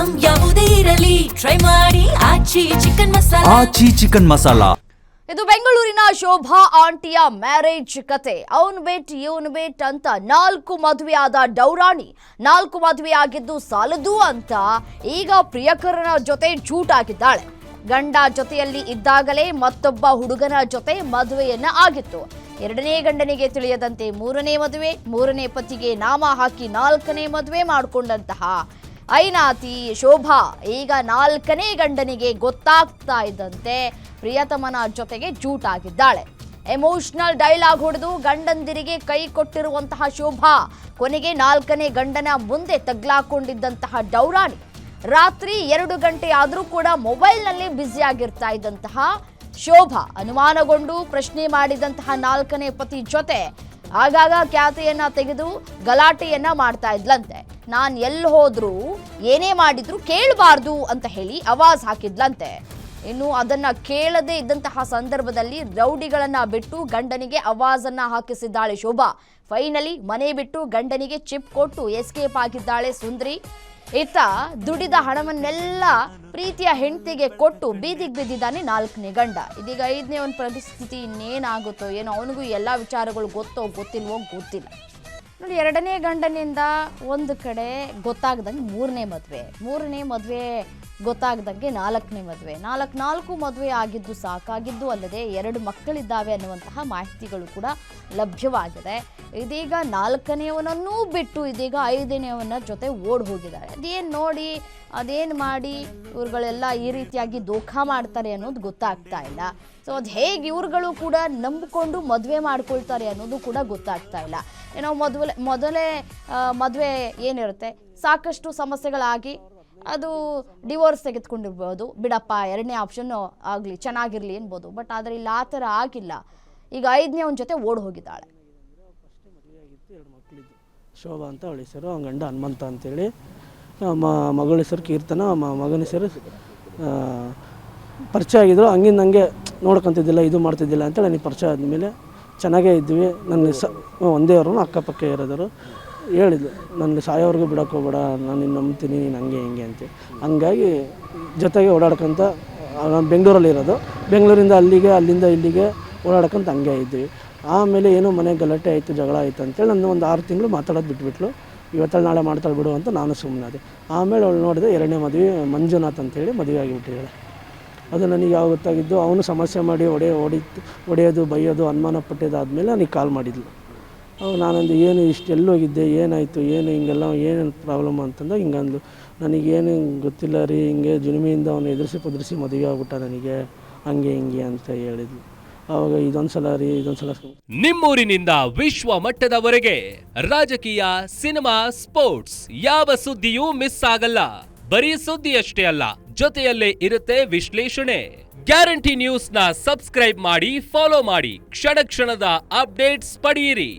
Item ಯಾವುದೇ ಇರಲಿ try ಮಾಡಿ ಆಚಿ ಚಿಕನ್ ಮಸಾಲಾ. ಇದು ಬೆಂಗಳೂರಿನ ಶೋಭಾ ಆಂಟಿಯ ಮ್ಯಾರೇಜ್ ಕತೆ. ಅವನು ಬೇಟ್ ಇವನು ಬೇಟ್ ಅಂತ 4 ಮದುವೆಯಾದ ಡೌರಾಣಿ 4 ಮದುವೆಯಾಗಿದ್ದು ಸಾಲದು ಅಂತ ಈಗ ಪ್ರಿಯಕರನ ಜೊತೆ ಜೂಟಾಗಿದ್ದಾಳೆ. ಗಂಡ ಜೊತೆಯಲ್ಲಿ ಇದ್ದಾಗಲೇ ಮತ್ತೊಬ್ಬ ಹುಡುಗನ ಜೊತೆ ಮದುವೆಯನ್ನ ಆಗಿತ್ತು. 2ನೇ ಗಂಡನಿಗೆ ತಿಳಿಯದಂತೆ 3ನೇ ಮದುವೆ, 3ನೇ ಪತಿಗೆ ನಾಮ ಹಾಕಿ 4ನೇ ಮದುವೆ ಮಾಡಿಕೊಂಡಂತಹ ಐನಾತಿ ಶೋಭಾ ಈಗ 4ನೇ ಗಂಡನಿಗೆ ಗೊತ್ತಾಗ್ತಾ ಇದ್ದಂತೆ ಪ್ರಿಯತಮನ ಜೊತೆಗೆ ಜೂಟಾಗಿದ್ದಾಳೆ. ಎಮೋಷನಲ್ ಡೈಲಾಗ್ ಹೊಡೆದು ಗಂಡಂದಿರಿಗೆ ಕೈ ಕೊಟ್ಟಿರುವಂತಹ ಶೋಭಾ ಕೊನೆಗೆ 4ನೇ ಗಂಡನ ಮುಂದೆ ತಗ್ಲಾಕೊಂಡಿದ್ದಂತಹ ಡೌರಾಣಿ. ರಾತ್ರಿ 2 ಗಂಟೆ ಆದರೂ ಕೂಡ ಮೊಬೈಲ್ನಲ್ಲಿ ಬ್ಯುಸಿ ಆಗಿರ್ತಾ ಇದ್ದಂತಹ ಶೋಭಾ ಅನುಮಾನಗೊಂಡು ಪ್ರಶ್ನೆ ಮಾಡಿದಂತಹ 4ನೇ ಪತಿ ಜೊತೆ ಆಗಾಗ ಖ್ಯಾತೆಯನ್ನ ತೆಗೆದು ಗಲಾಟೆಯನ್ನ ಮಾಡ್ತಾ ಇದ್ಲಂತೆ. ನಾನು ಎಲ್ಲಿ ಹೋದ್ರು ಏನೇ ಮಾಡಿದ್ರು ಕೇಳಬಾರ್ದು ಅಂತ ಹೇಳಿ ಆವಾಜ್ ಹಾಕಿದ್ಲಂತೆ. ಇನ್ನು ಅದನ್ನ ಕೇಳದೇ ಇದ್ದಂತಹ ಸಂದರ್ಭದಲ್ಲಿ ರೌಡಿಗಳನ್ನ ಬಿಟ್ಟು ಗಂಡನಿಗೆ ಆವಾಜನ್ನ ಹಾಕಿಸಿದ್ದಾಳೆ ಶೋಭಾ. ಫೈನಲಿ ಮನೆ ಬಿಟ್ಟು ಗಂಡನಿಗೆ ಚಿಪ್ ಕೊಟ್ಟು ಎಸ್ಕೇಪ್ ಆಗಿದ್ದಾಳೆ ಸುಂದ್ರಿ. ಇತ್ತ ದುಡಿದ ಹಣವನ್ನೆಲ್ಲ ಪ್ರೀತಿಯ ಹೆಂಡತಿಗೆ ಕೊಟ್ಟು ಬೀದಿಗೆ ಬಿದ್ದಿದ್ದಾನೆ 4ನೇ ಗಂಡ. ಇದೀಗ 5ನೇ ಒಂದು ಪರಿಸ್ಥಿತಿ ಇನ್ನೇನಾಗುತ್ತೋ ಏನೋ, ಅವನಿಗೂ ಎಲ್ಲ ವಿಚಾರಗಳು ಗೊತ್ತೋ ಗೊತ್ತಿಲ್ವೋ ಗೊತ್ತಿಲ್ಲ. ನೋಡಿ, 2ನೇ ಗಂಡನಿಂದ ಒಂದು ಕಡೆ ಗೊತ್ತಾಗ್ದಂಗೆ 3ನೇ ಮದುವೆ ಗೊತ್ತಾಗ್ದಂಗೆ 4ನೇ ಮದುವೆ, 4 ಮದುವೆ ಆಗಿದ್ದು ಸಾಕಾಗಿದ್ದು ಅಲ್ಲದೆ 2 ಮಕ್ಕಳಿದ್ದಾವೆ ಅನ್ನುವಂತಹ ಮಾಹಿತಿಗಳು ಕೂಡ ಲಭ್ಯವಾಗಿದೆ. ಇದೀಗ 4ನೇವನನ್ನೂ ಬಿಟ್ಟು ಇದೀಗ 5ನೇವನ ಜೊತೆ ಓಡ್ ಹೋಗಿದ್ದಾರೆ. ಅದೇನು ನೋಡಿ ಅದೇನು ಮಾಡಿ ಇವ್ರುಗಳೆಲ್ಲ ಈ ರೀತಿಯಾಗಿ ದೋಖಾ ಮಾಡ್ತಾರೆ ಅನ್ನೋದು ಗೊತ್ತಾಗ್ತಾ ಇಲ್ಲ. ಸೊ ಅದು ಹೇಗೆ ಇವ್ರುಗಳು ಕೂಡ ನಂಬಿಕೊಂಡು ಮದುವೆ ಮಾಡ್ಕೊಳ್ತಾರೆ ಅನ್ನೋದು ಕೂಡ ಗೊತ್ತಾಗ್ತಾ ಇಲ್ಲ. ಏನೋ ಮೊದಲೇ ಮದುವೆ ಏನಿರುತ್ತೆ, ಸಾಕಷ್ಟು ಸಮಸ್ಯೆಗಳಾಗಿ ಅದು ಡಿವೋರ್ಸ್ ತೆಗೆದುಕೊಂಡಿರ್ಬೋದು, ಬಿಡಪ್ಪ 2ನೇ ಆಪ್ಷನ್ನು ಆಗಲಿ ಚೆನ್ನಾಗಿರಲಿ ಅನ್ಬೋದು. ಬಟ್ ಆದರೆ ಇಲ್ಲಿ ಆ ಥರ ಆಗಿಲ್ಲ. ಈಗ 5ನೇವನ ಜೊತೆ ಓಡ್ ಹೋಗಿದ್ದಾಳೆ. ಶೋಭಾ ಅಂತ ಅವಳ ಹೆಸರು, ಅವ್ನ ಗಂಡ ಹನುಮಂತ ಅಂತೇಳಿ, ಮಗಳ ಹೆಸರು ಕೀರ್ತನ, ಮಗನ ಹೆಸರು ಪರಿಚಯ ಆಗಿದ್ರು. ಹಂಗಿಂದ ಹಂಗೆ ನೋಡ್ಕೊತಿದ್ದಿಲ್ಲ, ಇದು ಮಾಡ್ತಿದ್ದಿಲ್ಲ ಅಂತೇಳಿ ನನಗೆ ಪರಿಚಯ ಆದಮೇಲೆ ಚೆನ್ನಾಗೇ ಇದ್ವಿ. ನನ್ನ ಒಂದೇ ಅವರು ಅಕ್ಕಪಕ್ಕ ಇರೋದರು ಹೇಳಿದ್ಲು, ನನಗೆ ಸಾಯೋವರೆಗೂ ಬಿಡೋಕೆ ಹೋಗ್ಬೇಡ, ನಾನು ನಿನ್ನ ನಂಬ್ತೀನಿ, ನೀನು ಹಂಗೆ ಹಿಂಗೆ ಅಂತ. ಹಂಗಾಗಿ ಜೊತೆಗೆ ಓಡಾಡ್ಕೊಂತ, ನಾನು ಬೆಂಗಳೂರಲ್ಲಿ ಇರೋದು, ಬೆಂಗಳೂರಿಂದ ಅಲ್ಲಿಗೆ ಅಲ್ಲಿಂದ ಇಲ್ಲಿಗೆ ಓಡಾಡ್ಕೊಂತ ಹಂಗೆ ಇದ್ವಿ. ಆಮೇಲೆ ಏನೋ ಮನೆಗೆ ಗಲಾಟೆ ಆಯಿತು, ಜಗಳ ಆಯಿತು ಅಂತೇಳಿ ನನ್ನ ಒಂದು 6 ತಿಂಗಳು ಮಾತಾಡೋದು ಬಿಟ್ಬಿಟ್ಲು. ಇವತ್ತಲ್ಲಿ ನಾಳೆ ಮಾಡ್ತಾಳೆ ಬಿಡು ಅಂತ ನಾನು ಸುಮ್ಮನಾದೆ. ಆಮೇಲೆ ಅವಳು ನೋಡಿದೆ 2ನೇ ಮದುವೆ ಮಂಜುನಾಥ್ ಅಂತೇಳಿ ಮದುವೆ ಆಗಿಬಿಟ್ಟಿದ್ದಾಳೆ. ಅದು ನನಗೆ ಯಾವ ಗೊತ್ತಾಗಿದ್ದು, ಅವನು ಸಮಸ್ಯೆ ಮಾಡಿ ಹೊಡೆಯೋದು ಬೈಯೋದು ಅನುಮಾನ ಪಟ್ಟಿದ್ದಾದಮೇಲೆ ನನಗೆ ಕಾಲ್ ಮಾಡಿದ್ಲು. ನಾನಂದು ಏನು ಎಲ್ಲೋಗಿದ್ದೆ, ಏನಾಯಿತು, ಏನು ಹಿಂಗೆಲ್ಲ ಏನೇನು ಪ್ರಾಬ್ಲಮ್ ಅಂತಂದು ಹಿಂಗಂದು. ನನಗೇನು ಗೊತ್ತಿಲ್ಲ ರೀ, ಹಿಂಗೆ ಜುನಿಮಿಯಿಂದ ಅವನು ಎದುರಿಸಿ ಮದುವೆ ಆಗ್ಬಿಟ್ಟ ನನಗೆ, ಹಂಗೆ ಹಿಂಗೆ ಅಂತ ಹೇಳಿದ್ಲು. ಅವಾಗ ಇದೊಂದ್ಸಲ ನಿಮ್ಮೂರಿನಿಂದ ವಿಶ್ವ ಮಟ್ಟದವರೆಗೆ ರಾಜಕೀಯ, ಸಿನಿಮಾ, ಸ್ಪೋರ್ಟ್ಸ್ ಯಾವ ಸುದ್ದಿಯೂ ಮಿಸ್ ಆಗಲ್ಲ. ಬರೀ ಸುದ್ದಿಯಷ್ಟೇ ಅಲ್ಲ, ಜೊತೆಯಲ್ಲೇ ಇರುತ್ತೆ ವಿಶ್ಲೇಷಣೆ. ಗ್ಯಾರಂಟಿ ನ್ಯೂಸ್ ನ ಸಬ್ಸ್ಕ್ರೈಬ್ ಮಾಡಿ, ಫಾಲೋ ಮಾಡಿ, ಕ್ಷಣ ಕ್ಷಣದ ಅಪ್ಡೇಟ್ಸ್ ಪಡೆಯಿರಿ.